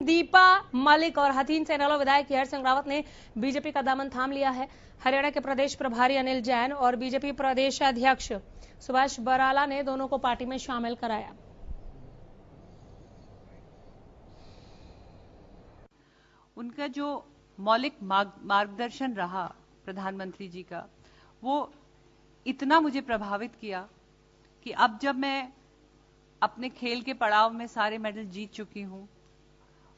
दीपा मलिक और हथीन से इनेलो विधायक केहर सिंह रावत ने बीजेपी का दामन थाम लिया है। हरियाणा के प्रदेश प्रभारी अनिल जैन और बीजेपी प्रदेश अध्यक्ष सुभाष बराला ने दोनों को पार्टी में शामिल कराया। उनका जो मौलिक मार्गदर्शन रहा प्रधानमंत्री जी का, वो इतना मुझे प्रभावित किया कि अब जब मैं अपने खेल के पड़ाव में सारे मेडल जीत चुकी हूं,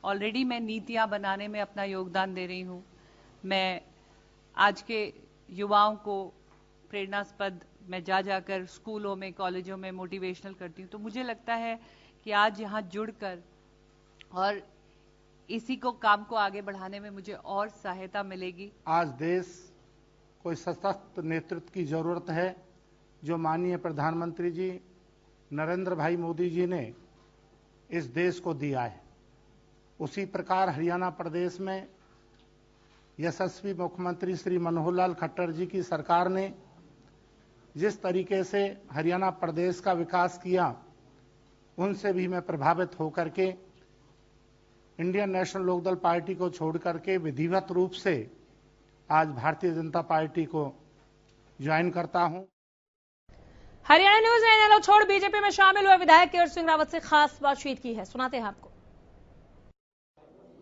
ऑलरेडी मैं नीतियां बनाने में अपना योगदान दे रही हूं, मैं आज के युवाओं को प्रेरणास्पद मैं जाकर स्कूलों में, कॉलेजों में मोटिवेशनल करती हूं, तो मुझे लगता है कि आज यहां जुड़कर और इसी को काम को आगे बढ़ाने में मुझे और सहायता मिलेगी। आज देश को सशक्त नेतृत्व की जरूरत है, जो माननीय प्रधानमंत्री जी नरेंद्र भाई मोदी जी ने इस देश को दिया है। उसी प्रकार हरियाणा प्रदेश में यशस्वी मुख्यमंत्री श्री मनोहर लाल खट्टर जी की सरकार ने जिस तरीके से हरियाणा प्रदेश का विकास किया, उनसे भी मैं प्रभावित होकर के इंडियन नेशनल लोकदल पार्टी को छोड़ करके विधिवत रूप से आज भारतीय जनता पार्टी को ज्वाइन करता हूं। हरियाणा न्यूज ने इनेलो छोड़ बीजेपी में शामिल हुए विधायक केहर सिंह रावत से खास बातचीत की है, सुनाते हैं आपको।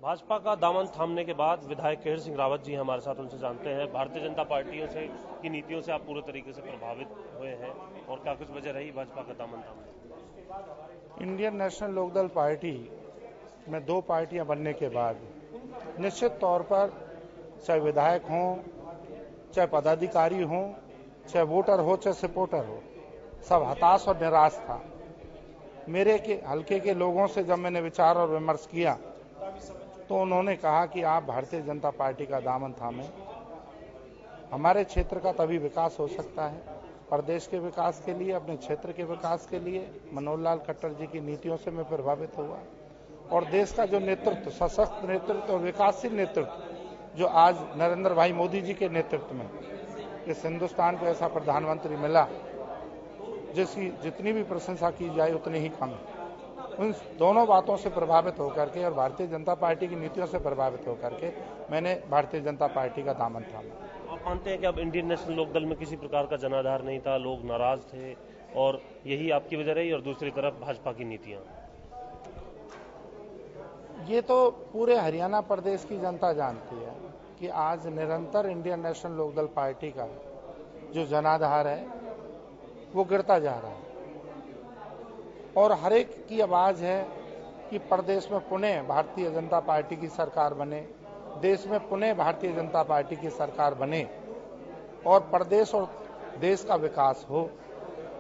भाजपा का दामन थामने के बाद विधायक केहर सिंह रावत जी हमारे साथ, उनसे जानते हैं भारतीय जनता पार्टियों से की नीतियों से आप पूरे तरीके से प्रभावित हुए हैं और क्या कुछ वजह रही भाजपा का दामन थामने? इंडियन नेशनल लोकदल पार्टी में दो पार्टियां बनने के बाद निश्चित तौर पर चाहे विधायक हों, चाहे पदाधिकारी हों, चाहे वोटर हो, चाहे सपोर्टर हो, सब हताश और निराश था। मेरे हल्के के लोगों से जब मैंने विचार और विमर्श किया तो उन्होंने कहा कि आप भारतीय जनता पार्टी का दामन थामें, हमारे क्षेत्र का तभी विकास हो सकता है। प्रदेश के विकास के लिए, अपने क्षेत्र के विकास के लिए मनोहर लाल खट्टर जी की नीतियों से मैं प्रभावित हुआ और देश का जो नेतृत्व, सशक्त नेतृत्व और विकासशील नेतृत्व जो आज नरेंद्र भाई मोदी जी के नेतृत्व में इस हिंदुस्तान को ऐसा प्रधानमंत्री मिला, जिसकी जितनी भी प्रशंसा की जाए उतनी ही कम है। उन दोनों बातों से प्रभावित होकर के और भारतीय जनता पार्टी की नीतियों से प्रभावित होकर के मैंने भारतीय जनता पार्टी का दामन थामा। आप मानते हैं कि अब इंडियन नेशनल लोकदल में किसी प्रकार का जनाधार नहीं था, लोग नाराज थे और यही आपकी वजह रही, और दूसरी तरफ भाजपा की नीतियां? ये तो पूरे हरियाणा प्रदेश की जनता जानती है कि आज निरंतर इंडियन नेशनल लोकदल पार्टी का जो जनाधार है वो गिरता जा रहा है और हर एक की आवाज है कि प्रदेश में पुनः भारतीय जनता पार्टी की सरकार बने, देश में पुनः भारतीय जनता पार्टी की सरकार बने और प्रदेश और देश का विकास हो।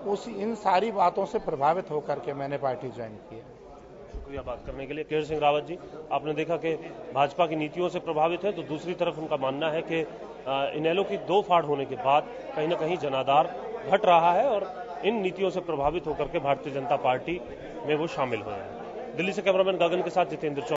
उसी इन सारी बातों से प्रभावित होकर के मैंने पार्टी ज्वाइन की है। शुक्रिया बात करने के लिए। केहर सिंह रावत जी, आपने देखा कि भाजपा की नीतियों से प्रभावित है, तो दूसरी तरफ उनका मानना है कि इनेलो की दो फाड़ होने के बाद कहीं न कहीं जनाधार घट रहा है और इन नीतियों से प्रभावित होकर के भारतीय जनता पार्टी में वो शामिल हुए हैं। दिल्ली से कैमरामैन गगन के साथ जितेंद्र।